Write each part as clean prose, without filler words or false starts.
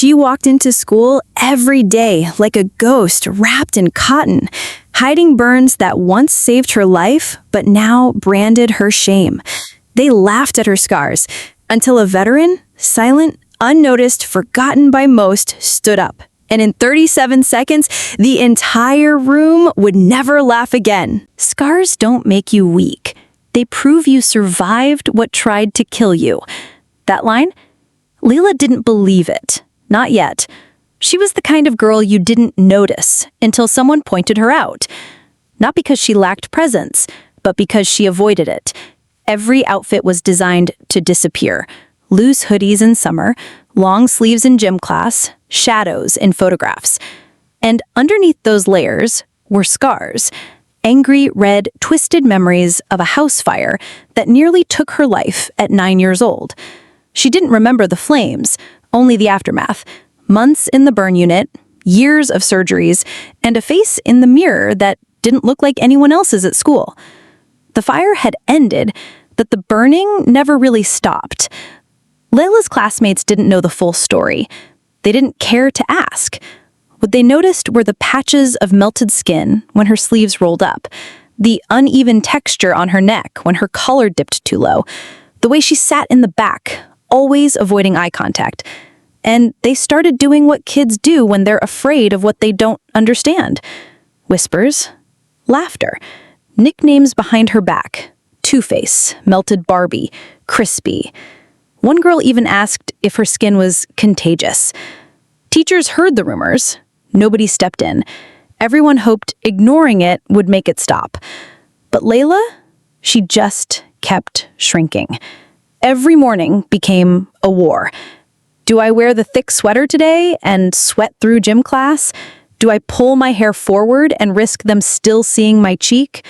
She walked into school every day like a ghost wrapped in cotton, hiding burns that once saved her life but now branded her shame. They laughed at her scars until a veteran, silent, unnoticed, forgotten by most, stood up. And in 37 seconds, the entire room would never laugh again. Scars don't make you weak. They prove you survived what tried to kill you. That line? Layla didn't believe it. Not yet. She was the kind of girl you didn't notice until someone pointed her out. Not because she lacked presence, but because she avoided it. Every outfit was designed to disappear. Loose hoodies in summer, long sleeves in gym class, shadows in photographs. And underneath those layers were scars. Angry, red, twisted memories of a house fire that nearly took her life at 9 years old. She didn't remember the flames, only the aftermath. Months in the burn unit, years of surgeries, and a face in the mirror that didn't look like anyone else's at school. The fire had ended, but the burning never really stopped. Layla's classmates didn't know the full story. They didn't care to ask. What they noticed were the patches of melted skin when her sleeves rolled up, the uneven texture on her neck when her collar dipped too low, the way she sat in the back, always avoiding eye contact. And they started doing what kids do when they're afraid of what they don't understand. Whispers, laughter, nicknames behind her back, Two-Face, Melted Barbie, Crispy. One girl even asked if her skin was contagious. Teachers heard the rumors. Nobody stepped in. Everyone hoped ignoring it would make it stop. But Layla, she just kept shrinking. Every morning became a war. Do I wear the thick sweater today and sweat through gym class? Do I pull my hair forward and risk them still seeing my cheek?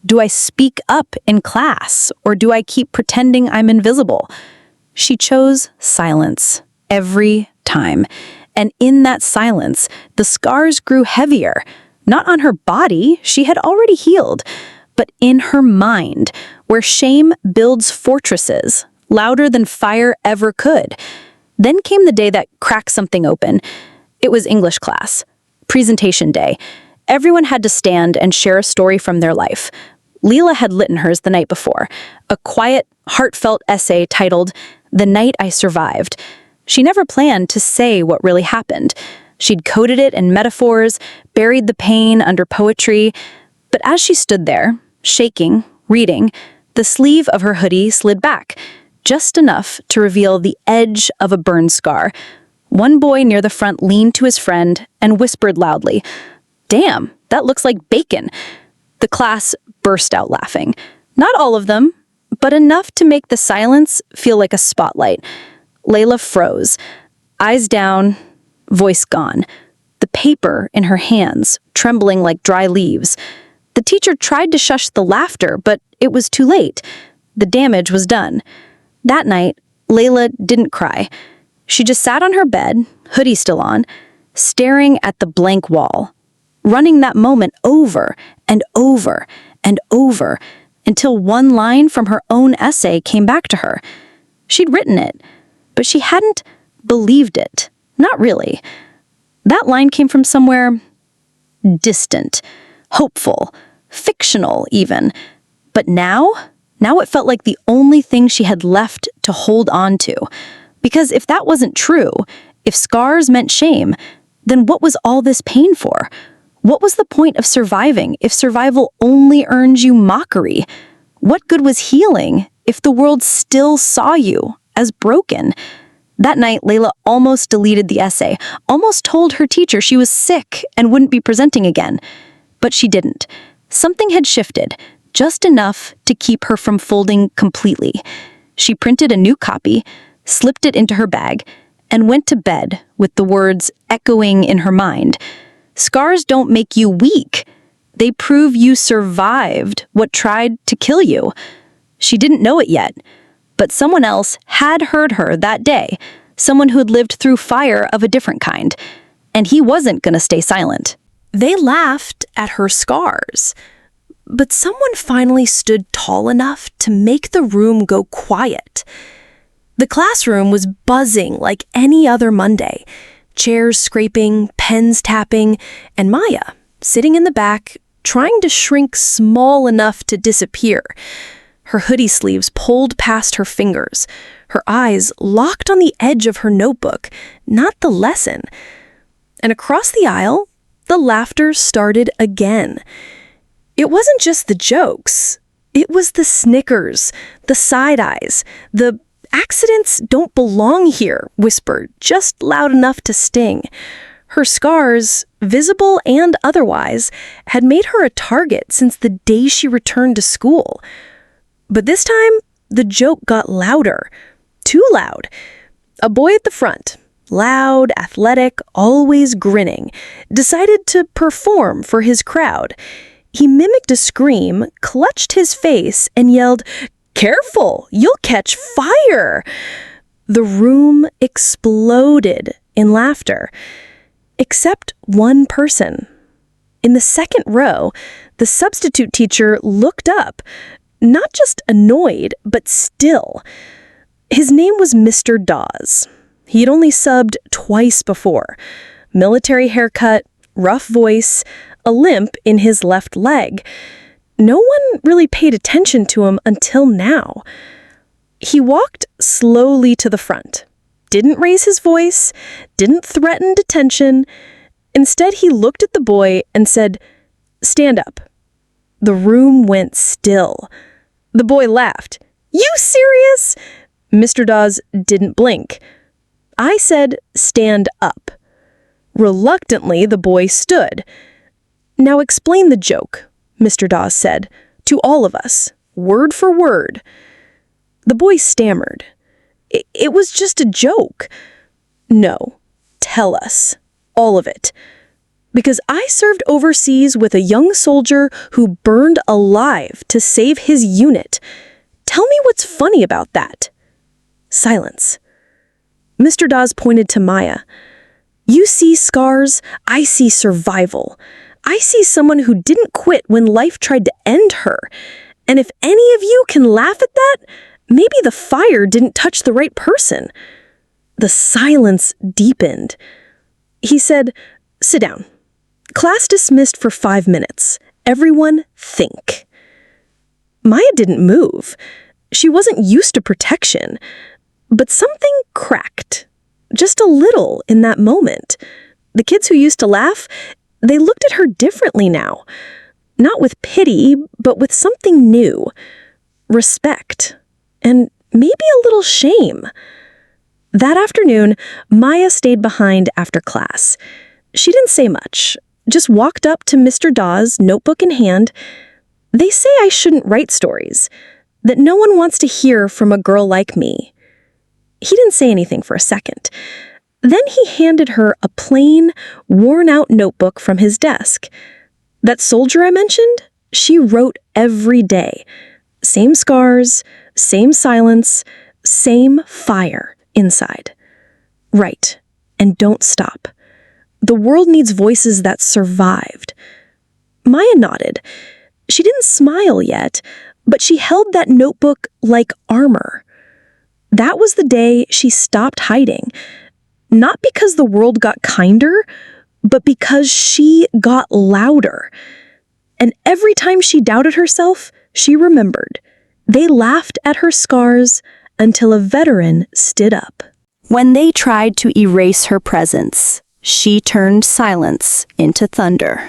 Do I speak up in class, or do I keep pretending I'm invisible? She chose silence every time. And in that silence, the scars grew heavier. Not on her body, she had already healed, but in her mind, where shame builds fortresses, louder than fire ever could. Then came the day that cracked something open. It was English class, presentation day. Everyone had to stand and share a story from their life. Leela had written hers the night before, a quiet, heartfelt essay titled, "The Night I Survived." She never planned to say what really happened. She'd coded it in metaphors, buried the pain under poetry. But as she stood there, shaking, reading, the sleeve of her hoodie slid back, just enough to reveal the edge of a burn scar. One boy near the front leaned to his friend and whispered loudly, "Damn, that looks like bacon." The class burst out laughing. Not all of them, but enough to make the silence feel like a spotlight. Layla froze, eyes down, voice gone. The paper in her hands, trembling like dry leaves. The teacher tried to shush the laughter, but it was too late. The damage was done. That night, Layla didn't cry. She just sat on her bed, hoodie still on, staring at the blank wall, running that moment over and over and over until one line from her own essay came back to her. She'd written it, but she hadn't believed it. Not really. That line came from somewhere distant, hopeful, fictional even. But now it felt like the only thing she had left to hold on to. Because if that wasn't true, if scars meant shame, then what was all this pain for? What was the point of surviving if survival only earns you mockery? What good was healing if the world still saw you as broken? That night, Layla almost deleted the essay, almost told her teacher she was sick and wouldn't be presenting again. But she didn't. Something had shifted, just enough to keep her from folding completely. She printed a new copy, slipped it into her bag, and went to bed with the words echoing in her mind. Scars don't make you weak. They prove you survived what tried to kill you. She didn't know it yet, but someone else had heard her that day, someone who'd lived through fire of a different kind, and he wasn't going to stay silent. They laughed at her scars, but someone finally stood tall enough to make the room go quiet. The classroom was buzzing like any other Monday. chairs scraping, pens tapping, and Maya, sitting in the back, trying to shrink small enough to disappear. Her hoodie sleeves pulled past her fingers, her eyes locked on the edge of her notebook, not the lesson. And across the aisle, the laughter started again. It wasn't just the jokes. It was the snickers, the side eyes, the "accidents don't belong here" whisper, just loud enough to sting. Her scars, visible and otherwise, had made her a target since the day she returned to school. But this time, the joke got louder. Too loud. A boy at the front, loud, athletic, always grinning, decided to perform for his crowd. He mimicked a scream, clutched his face, and yelled, "Careful, you'll catch fire!" The room exploded in laughter, except one person. In the second row, the substitute teacher looked up, not just annoyed, but still. His name was Mr. Dawes. He had only subbed twice before. Military haircut, rough voice, a limp in his left leg. No one really paid attention to him until now. He walked slowly to the front, didn't raise his voice, didn't threaten detention. Instead, he looked at the boy and said, "Stand up." The room went still. The boy laughed. "You serious?" Mr. Dawes didn't blink. I said, "Stand up." Reluctantly, the boy stood. "Now explain the joke," Mr. Dawes said, "to all of us, word for word." The boy stammered. It was just a joke." "No, tell us, all of it. Because I served overseas with a young soldier who burned alive to save his unit. Tell me what's funny about that." Silence. Mr. Dawes pointed to Maya. "You see scars, I see survival. I see someone who didn't quit when life tried to end her. And if any of you can laugh at that, maybe the fire didn't touch the right person." The silence deepened. He said, "Sit down. Class dismissed for 5 minutes. Everyone think." Maya didn't move. She wasn't used to protection. But something cracked. Just a little in that moment. The kids who used to laugh, they looked at her differently now. Not with pity, but with something new. Respect. And maybe a little shame. That afternoon, Maya stayed behind after class. She didn't say much, just walked up to Mr. Dawes, notebook in hand. "They say I shouldn't write stories, that no one wants to hear from a girl like me." He didn't say anything for a second. Then he handed her a plain, worn-out notebook from his desk. That soldier I mentioned, she wrote every day. Same scars, same silence, same fire inside. Write, and don't stop. The world needs voices that survived. Maya nodded. She didn't smile yet, but she held that notebook like armor. That was the day she stopped hiding. Not because the world got kinder, but because she got louder. And every time she doubted herself, she remembered. They laughed at her scars until a veteran stood up. When they tried to erase her presence, she turned silence into thunder.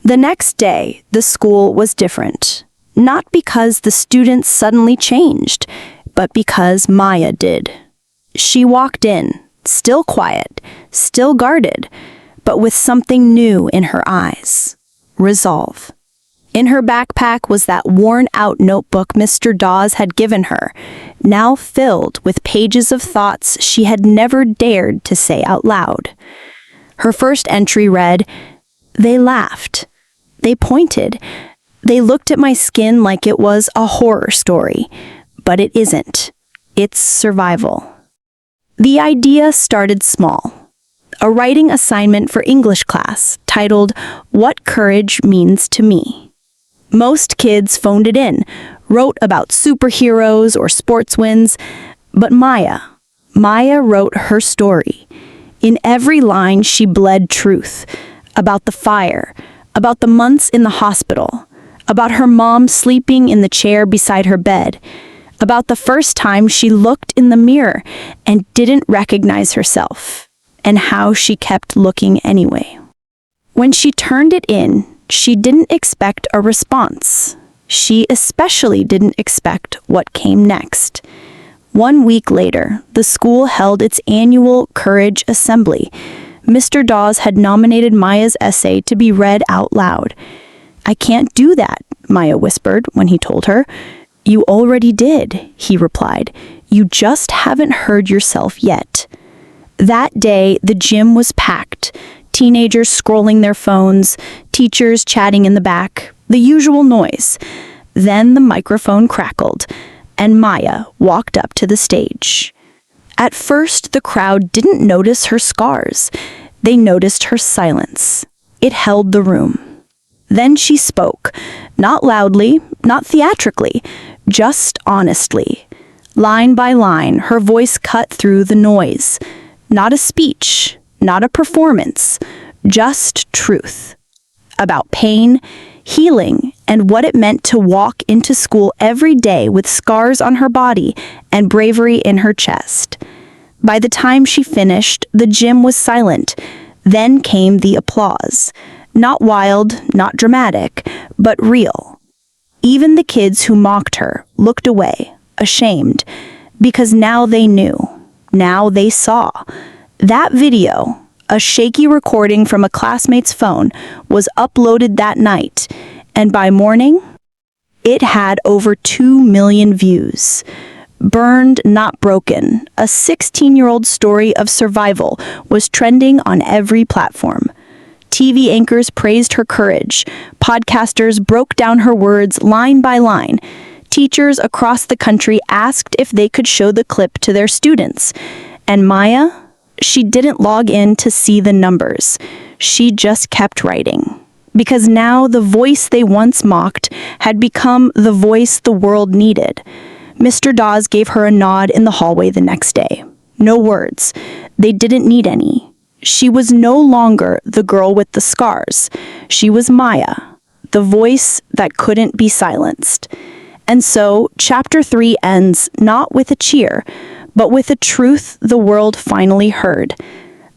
The next day, the school was different. Not because the students suddenly changed, but because Maya did. She walked in, still quiet, still guarded, but with something new in her eyes. Resolve. In her backpack was that worn-out notebook Mr. Dawes had given her, now filled with pages of thoughts she had never dared to say out loud. Her first entry read, "They laughed. They pointed. They looked at my skin like it was a horror story. But it isn't. It's survival." The idea started small. A writing assignment for English class titled, "What Courage Means to Me." Most kids phoned it in, wrote about superheroes or sports wins, but Maya wrote her story. In every line, she bled truth about the fire, about the months in the hospital, about her mom sleeping in the chair beside her bed, about the first time she looked in the mirror and didn't recognize herself, and how she kept looking anyway. When she turned it in, she didn't expect a response. She especially didn't expect what came next. 1 week later, the school held its annual Courage Assembly. Mr. Dawes had nominated Maya's essay to be read out loud. "I can't do that," Maya whispered when he told her. "You already did," he replied. "You just haven't heard yourself yet." That day, the gym was packed. Teenagers scrolling their phones, teachers chatting in the back, the usual noise. Then the microphone crackled, and Maya walked up to the stage. At first, the crowd didn't notice her scars. They noticed her silence. It held the room. Then she spoke, not loudly, not theatrically, just honestly. Line by line, her voice cut through the noise. Not a speech, not a performance, just truth. About pain, healing, and what it meant to walk into school every day with scars on her body and bravery in her chest. By the time she finished, the gym was silent. Then came the applause. Not wild, not dramatic, but real. Even the kids who mocked her looked away, ashamed, because now they knew. Now they saw. That video, a shaky recording from a classmate's phone, was uploaded that night, and by morning, it had over 2 million views. Burned, Not Broken, a 16-year-old story of survival, was trending on every platform. TV anchors praised her courage. Podcasters broke down her words line by line. Teachers across the country asked if they could show the clip to their students. And Maya, she didn't log in to see the numbers. She just kept writing. Because now the voice they once mocked had become the voice the world needed. Mr. Dawes gave her a nod in the hallway the next day. No words. They didn't need any. She was no longer the girl with the scars. She was Maya, the voice that couldn't be silenced. And so, Chapter 3 ends not with a cheer, but with a truth the world finally heard.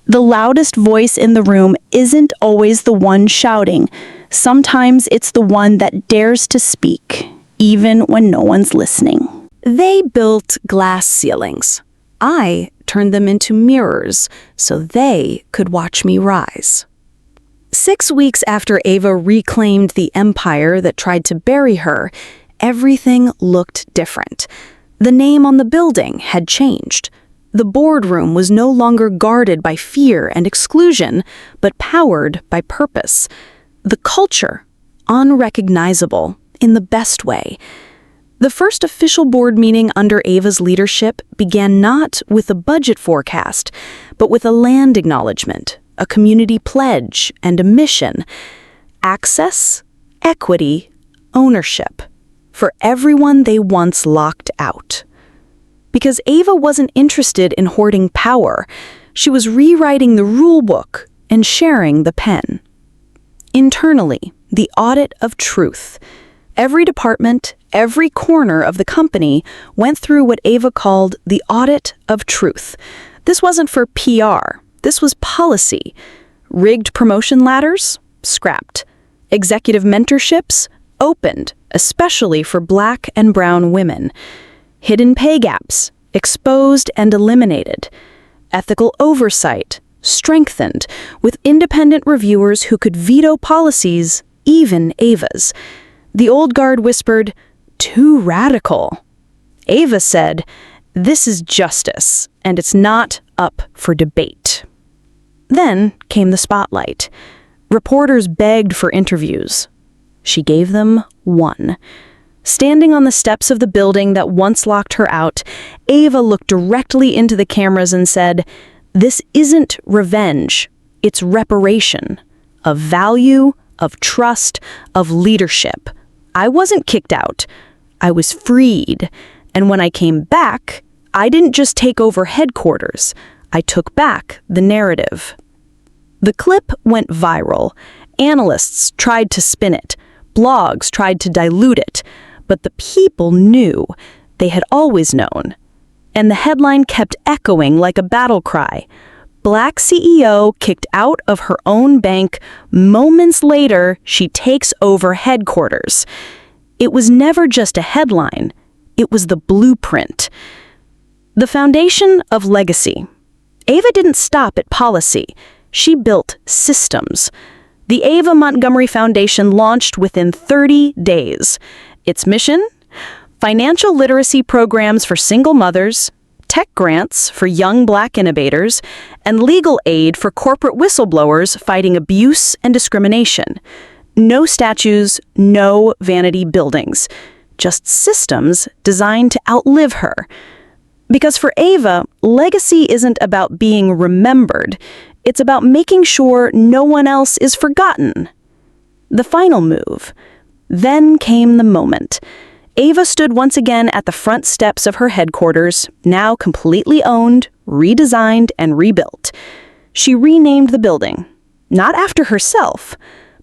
The loudest voice in the room isn't always the one shouting. Sometimes it's the one that dares to speak, even when no one's listening. They built glass ceilings. I turned them into mirrors so they could watch me rise. 6 weeks after Ava reclaimed the empire that tried to bury her, everything looked different. The name on the building had changed. The boardroom was no longer guarded by fear and exclusion, but powered by purpose. The culture, unrecognizable in the best way. The first official board meeting under Ava's leadership began not with a budget forecast, but with a land acknowledgement, a community pledge, and a mission. Access, equity, ownership for everyone they once locked out. Because Ava wasn't interested in hoarding power, she was rewriting the rule book and sharing the pen. Internally, the audit of truth. Every department, every corner of the company went through what Ava called the audit of truth. This wasn't for PR. This was policy. Rigged promotion ladders? Scrapped. Executive mentorships? Opened, especially for Black and brown women. Hidden pay gaps? Exposed and eliminated. Ethical oversight? Strengthened, with independent reviewers who could veto policies, even Ava's. The old guard whispered, "Too radical." Ava said, "This is justice, and it's not up for debate." Then came the spotlight. Reporters begged for interviews. She gave them one. Standing on the steps of the building that once locked her out, Ava looked directly into the cameras and said, "This isn't revenge, it's reparation. Of value, of trust, of leadership. I wasn't kicked out. I was freed. And when I came back, I didn't just take over headquarters. I took back the narrative. The clip went viral. Analysts tried to spin it. Blogs tried to dilute it. But the people knew. They had always known. And the headline kept echoing like a battle cry. Black CEO kicked out of her own bank. Moments later, she takes over headquarters. It was never just a headline. It was the blueprint. The foundation of legacy. Ava didn't stop at policy. She built systems. The Ava Montgomery Foundation launched within 30 days. Its mission? Financial literacy programs for single mothers, tech grants for young Black innovators, and legal aid for corporate whistleblowers fighting abuse and discrimination. No statues, no vanity buildings, just systems designed to outlive her. Because for Ava, legacy isn't about being remembered. It's about making sure no one else is forgotten. The final move. Then came the moment. Ava stood once again at the front steps of her headquarters, now completely owned, redesigned, and rebuilt. She renamed the building, not after herself,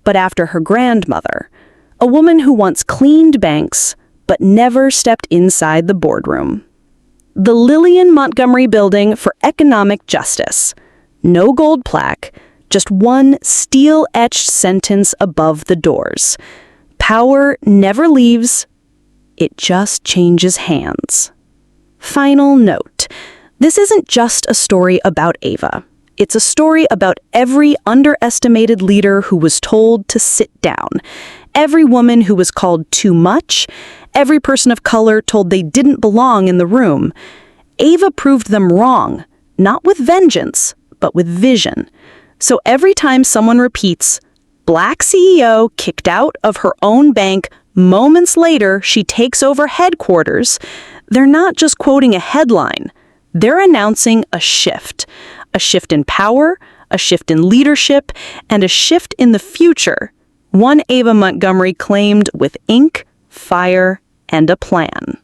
but after her grandmother, a woman who once cleaned banks, but never stepped inside the boardroom. The Lillian Montgomery Building for Economic Justice. No gold plaque, just one steel-etched sentence above the doors. Power never leaves. It just changes hands. Final note. This isn't just a story about Ava. It's a story about every underestimated leader who was told to sit down, every woman who was called too much, every person of color told they didn't belong in the room. Ava proved them wrong, not with vengeance, but with vision. So every time someone repeats, Black CEO kicked out of her own bank, moments later she takes over headquarters, they're not just quoting a headline. They're announcing a shift in power, a shift in leadership, and a shift in the future. One Ava Montgomery claimed with ink, fire, and a plan.